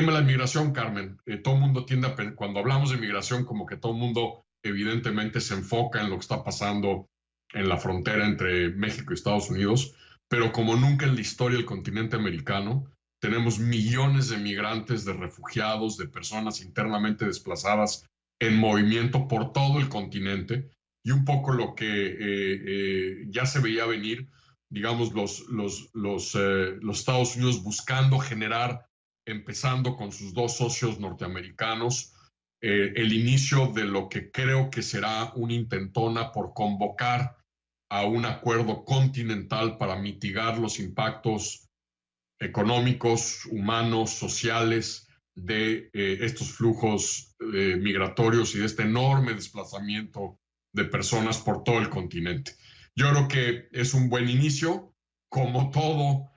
tema de la migración, Carmen, todo el mundo tiende a, cuando hablamos de migración, como que todo el mundo evidentemente se enfoca en lo que está pasando en la frontera entre México y Estados Unidos, pero como nunca en la historia del continente americano, tenemos millones de migrantes, de refugiados, de personas internamente desplazadas en movimiento por todo el continente, y un poco lo que ya se veía venir, digamos, los Estados Unidos buscando generar, empezando con sus dos socios norteamericanos, el inicio de lo que creo que será una intentona por convocar a un acuerdo continental para mitigar los impactos económicos, humanos, sociales de estos flujos migratorios y de este enorme desplazamiento de personas por todo el continente. Yo creo que es un buen inicio. Como todo,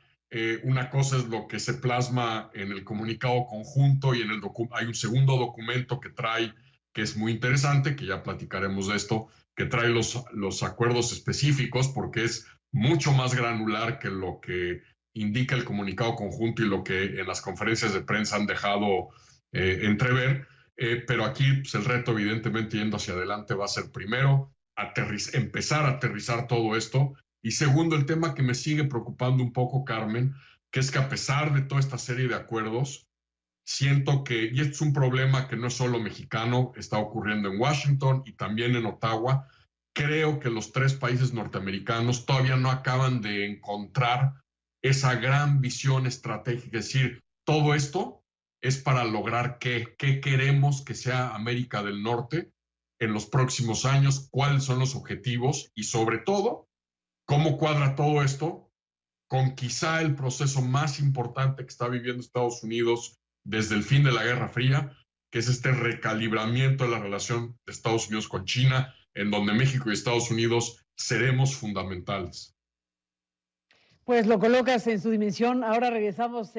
una cosa es lo que se plasma en el comunicado conjunto y en hay un segundo documento que trae, que es muy interesante, que ya platicaremos de esto, que trae los acuerdos específicos, porque es mucho más granular que lo que indica el comunicado conjunto y lo que en las conferencias de prensa han dejado entrever. Pero aquí pues, el reto, evidentemente, yendo hacia adelante, va a ser primero empezar a aterrizar todo esto. Y segundo, el tema que me sigue preocupando un poco, Carmen, que es que a pesar de toda esta serie de acuerdos, siento que, y esto es un problema que no es solo mexicano, está ocurriendo en Washington y también en Ottawa, creo que los tres países norteamericanos todavía no acaban de encontrar esa gran visión estratégica, es decir, todo esto es para lograr qué queremos que sea América del Norte en los próximos años, cuáles son los objetivos y sobre todo, cómo cuadra todo esto con quizá el proceso más importante que está viviendo Estados Unidos desde el fin de la Guerra Fría, que es este recalibramiento de la relación de Estados Unidos con China, en donde México y Estados Unidos seremos fundamentales. Pues lo colocas en su dimensión. Ahora regresamos,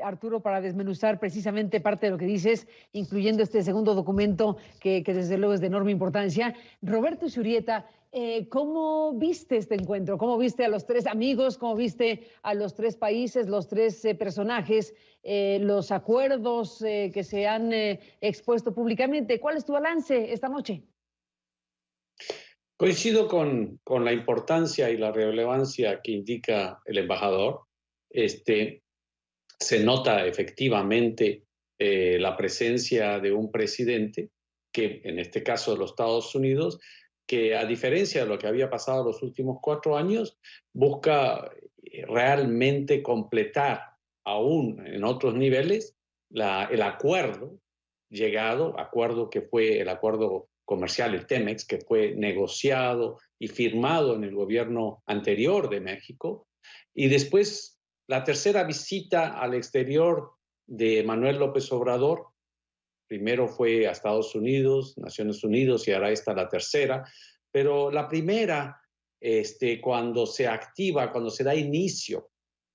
Arturo, para desmenuzar precisamente parte de lo que dices, incluyendo este segundo documento que desde luego es de enorme importancia. Roberto Zurrieta, ¿cómo viste este encuentro? ¿Cómo viste a los tres amigos? ¿Cómo viste a los tres países, los tres personajes, los acuerdos que se han expuesto públicamente? ¿Cuál es tu balance esta noche? Coincido con la importancia y la relevancia que indica el embajador. Se nota efectivamente la presencia de un presidente, que en este caso de los Estados Unidos, que a diferencia de lo que había pasado los últimos 4 años, busca realmente completar aún en otros niveles el acuerdo llegado, acuerdo que fue el acuerdo comercial, el TEMEX, que fue negociado y firmado en el gobierno anterior de México. Y después, la tercera visita al exterior de Manuel López Obrador, primero fue a Estados Unidos, Naciones Unidas, y ahora está la tercera. Pero la primera, cuando se activa, cuando se da inicio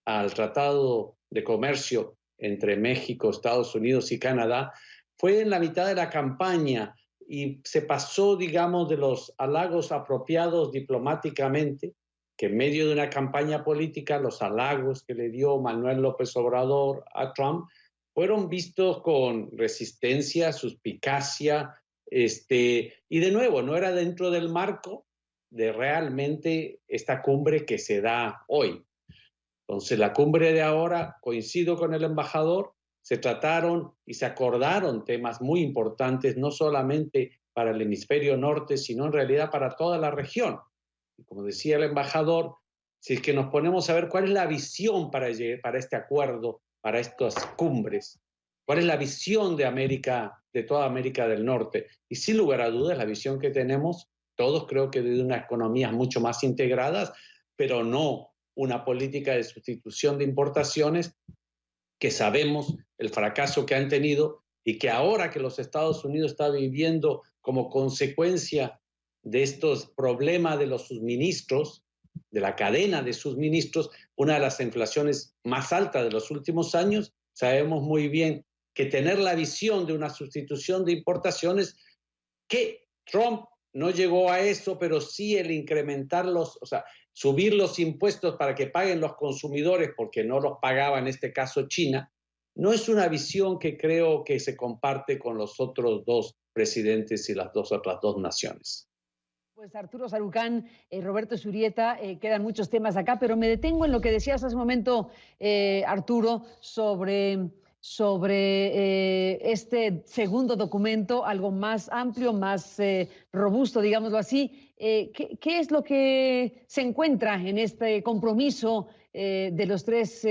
al Tratado de Comercio entre México, Estados Unidos y Canadá, fue en la mitad de la campaña y se pasó, digamos, de los halagos apropiados diplomáticamente, que en medio de una campaña política, los halagos que le dio Manuel López Obrador a Trump fueron vistos con resistencia, suspicacia, y de nuevo, no era dentro del marco de realmente esta cumbre que se da hoy. Entonces, la cumbre de ahora, coincido con el embajador, se trataron y se acordaron temas muy importantes, no solamente para el hemisferio norte, sino en realidad para toda la región. Y como decía el embajador, si es que nos ponemos a ver cuál es la visión para este acuerdo, para estas cumbres, cuál es la visión de América, de toda América del Norte, y sin lugar a dudas la visión que tenemos, todos creo que de unas economías mucho más integradas, pero no una política de sustitución de importaciones, que sabemos el fracaso que han tenido y que ahora que los Estados Unidos está viviendo como consecuencia de estos problemas de los suministros, de la cadena de suministros, una de las inflaciones más altas de los últimos años, sabemos muy bien que tener la visión de una sustitución de importaciones, que Trump no llegó a eso, pero sí el incrementarlos, o sea, subir los impuestos para que paguen los consumidores, porque no los pagaba en este caso China, no es una visión que creo que se comparte con los otros dos presidentes y las otras dos naciones. Pues Arturo Sarucán, Roberto Zurrieta, quedan muchos temas acá, pero me detengo en lo que decías hace un momento, Arturo, sobre este segundo documento, algo más amplio, más robusto, digámoslo así. ¿Qué es lo que se encuentra en este compromiso de los tres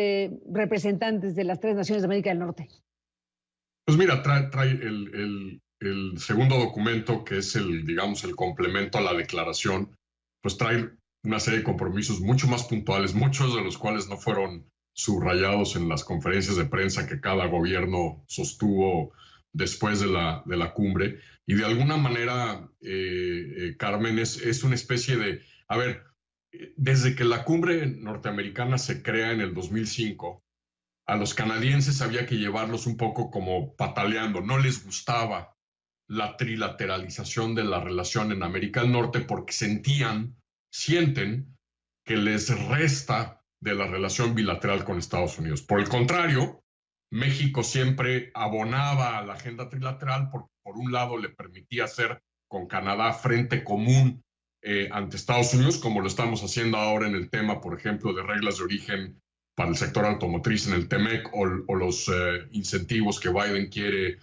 representantes de las tres naciones de América del Norte? Pues mira, trae el segundo documento, que es digamos, el complemento a la declaración, pues trae una serie de compromisos mucho más puntuales, muchos de los cuales no fueron subrayados en las conferencias de prensa que cada gobierno sostuvo después de la cumbre. Y de alguna manera, Carmen, es una especie de, a ver, desde que la cumbre norteamericana se crea en el 2005, a los canadienses había que llevarlos un poco como pataleando. No les gustaba la trilateralización de la relación en América del Norte porque sienten que les resta de la relación bilateral con Estados Unidos. Por el contrario, México siempre abonaba a la agenda trilateral porque por un lado le permitía hacer con Canadá frente común ante Estados Unidos, como lo estamos haciendo ahora en el tema, por ejemplo, de reglas de origen para el sector automotriz en el TEMEC o los incentivos que Biden quiere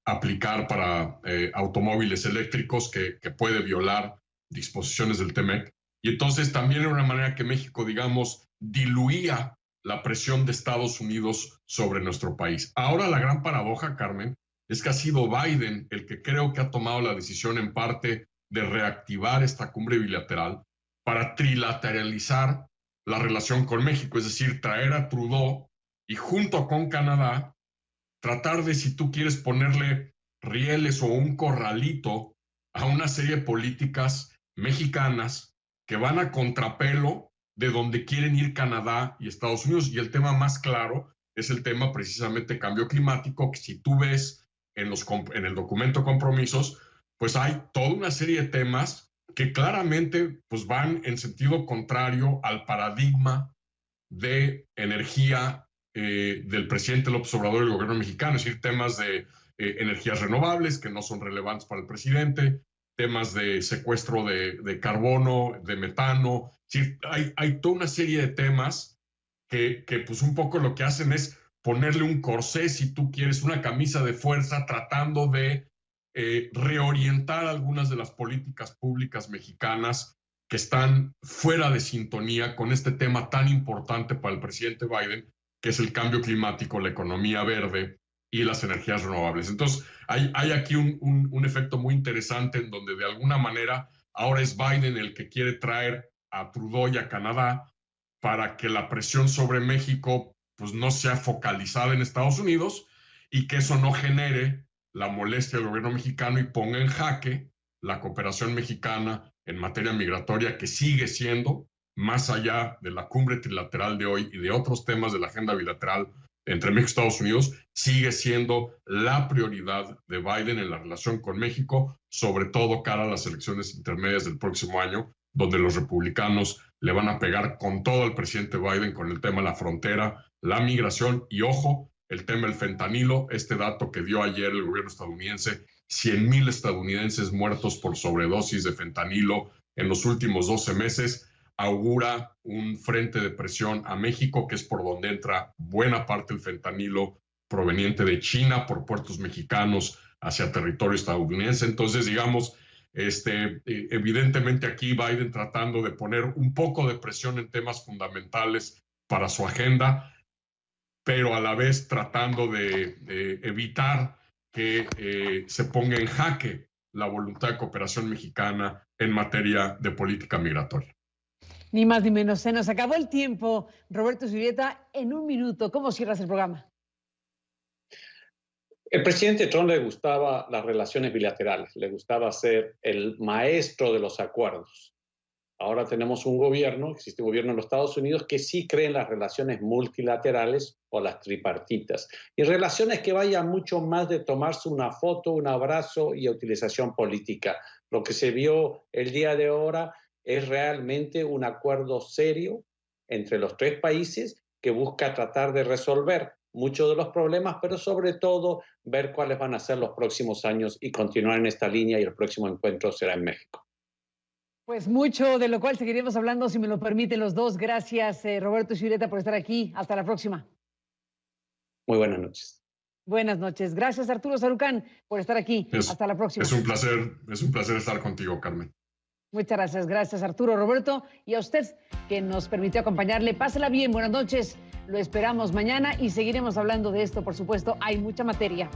aplicar para automóviles eléctricos que puede violar disposiciones del TEMEC. Y entonces también era una manera que México, digamos, diluía la presión de Estados Unidos sobre nuestro país. Ahora la gran paradoja, Carmen, es que ha sido Biden el que creo que ha tomado la decisión en parte de reactivar esta cumbre bilateral para trilateralizar la relación con México, es decir, traer a Trudeau y junto con Canadá tratar de, si tú quieres, ponerle rieles o un corralito a una serie de políticas mexicanas que van a contrapelo de donde quieren ir Canadá y Estados Unidos. Y el tema más claro es el tema precisamente cambio climático, que si tú ves en el documento compromisos, pues hay toda una serie de temas que claramente pues van en sentido contrario al paradigma de energía del presidente López Obrador y el gobierno mexicano, es decir, temas de energías renovables que no son relevantes para el presidente, temas de secuestro de carbono, de metano, es decir, hay toda una serie de temas que pues un poco lo que hacen es ponerle un corsé, si tú quieres, una camisa de fuerza, tratando de reorientar algunas de las políticas públicas mexicanas que están fuera de sintonía con este tema tan importante para el presidente Biden, que es el cambio climático, la economía verde y las energías renovables. Entonces, hay aquí un efecto muy interesante en donde de alguna manera ahora es Biden el que quiere traer a Trudeau y a Canadá para que la presión sobre México pues no sea focalizada en Estados Unidos y que eso no genere la molestia del gobierno mexicano y ponga en jaque la cooperación mexicana en materia migratoria, que sigue siendo, más allá de la cumbre trilateral de hoy y de otros temas de la agenda bilateral entre México y Estados Unidos, sigue siendo la prioridad de Biden en la relación con México, sobre todo cara a las elecciones intermedias del próximo año, donde los republicanos le van a pegar con todo al presidente Biden con el tema de la frontera, la migración y, ojo, el tema del fentanilo, este dato que dio ayer el gobierno estadounidense, 100,000 estadounidenses muertos por sobredosis de fentanilo en los últimos 12 meses, augura un frente de presión a México, que es por donde entra buena parte del fentanilo proveniente de China por puertos mexicanos hacia territorio estadounidense. Entonces, digamos, evidentemente aquí Biden tratando de poner un poco de presión en temas fundamentales para su agenda, pero a la vez tratando de evitar que se ponga en jaque la voluntad de cooperación mexicana en materia de política migratoria. Ni más ni menos. Se nos acabó el tiempo. Roberto Zurrieta, en un minuto, ¿cómo cierras el programa? El presidente Trump le gustaba las relaciones bilaterales, le gustaba ser el maestro de los acuerdos. Ahora tenemos un gobierno, existe un gobierno en los Estados Unidos que sí cree en las relaciones multilaterales o las tripartitas. Y relaciones que vayan mucho más de tomarse una foto, un abrazo y utilización política. Lo que se vio el día de ahora es realmente un acuerdo serio entre los tres países que busca tratar de resolver muchos de los problemas, pero sobre todo ver cuáles van a ser los próximos años y continuar en esta línea, y el próximo encuentro será en México. Pues mucho de lo cual seguiremos hablando, si me lo permiten los dos. Gracias, Roberto Ishureta, por estar aquí. Hasta la próxima. Muy buenas noches. Buenas noches. Gracias, Arturo Sarucán, por estar aquí. Hasta la próxima. Es un placer estar contigo, Carmen. Muchas gracias. Gracias, Arturo, Roberto, y a usted que nos permitió acompañarle. Pásela bien, buenas noches. Lo esperamos mañana y seguiremos hablando de esto, por supuesto. Hay mucha materia.